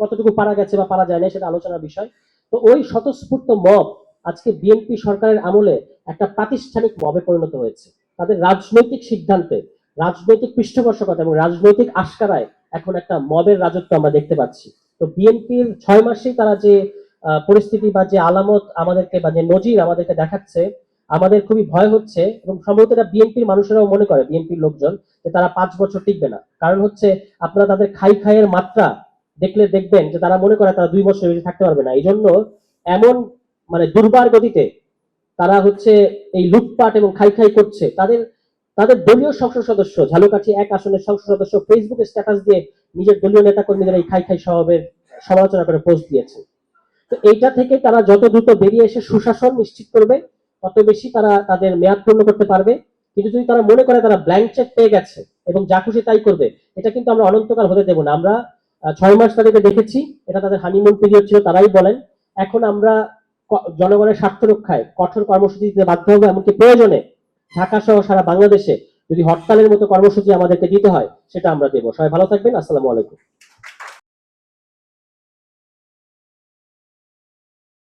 কতটুকু পারা গেছে বা পারা যায় না সেটা আলোচনার বিষয়। তো ওই স্বতঃস্ফূর্ত মব আজকে বিএনপি সরকারের আমলে একটা প্রাতিষ্ঠানিক মবে পরিণত হয়েছে। তাদের রাজনৈতিক সিদ্ধান্তে, রাজনৈতিক পৃষ্ঠপোষকতা এবং রাজনৈতিক আশকারায় এখন একটা মবের রাজত্ব আমরা দেখতে পাচ্ছি। তো বিএনপির 6 মাসেই তারা যে পরিস্থিতি বা যে আলামত আমাদেরকে বা যে নজির আমাদেরকে দেখাচ্ছে, আমাদের খুবই ভয় হচ্ছে এবং সম্ভবত এটা বিএনপির মানুষেরাও মনে করে, বিএনপির লোকজন, যে তারা 5 বছর টিকবে না। কারণ হচ্ছে আপনারা তাদের খাইয়ের মাত্রা দেখলে দেখবেন যে তারা মনে করে তারা 2 বছর বেশি থাকতে পারবে না। এই জন্য এমন মানে দুর্বার গতিতে তারা হচ্ছে এই লুটপাট এবং খাই করছে। তাদের তাদের দলীয় সংসদ সদস্য, ঝালকাঠি 1 আসনের সংসদ সদস্য ফেসবুকে স্ট্যাটাস দিয়ে নিজের দলীয় নেতা কর্মীদের এই খাই স্বভাবের সমালোচনা করে পোস্ট দিয়েছে। তো এইটা থেকে তারা যত দ্রুত বেরিয়ে এসে সুশাসন নিশ্চিত করবে, তত বেশি তারা তাদের মেয়াদ পূর্ণ করতে পারবে। কিন্তু যদি তারা মনে করে তারা ব্ল্যাঙ্ক চেক পেয়ে গেছে এবং যা খুশি তাই করবে, এটা কিন্তু আমরা অনন্তকাল হতে দেব না। আমরা 6 মাস তাদেরকে দেখেছি, এটা তাদের হানিমুন পিরিয়ড ছিল, তারাই বলেন। এখন আমরা জনগণের স্বার্থ রক্ষায় কঠোর কর্মসূচি দিতে বাধ্য হবো, এমনকি প্রয়োজনে ঢাকা সহ সারা বাংলাদেশে যদি হরতালের মতো কর্মসূচি আমাদেরকে দিতে হয় সেটা আমরা দেবো। সবাই ভালো থাকবেন। আসসালামু আলাইকুম।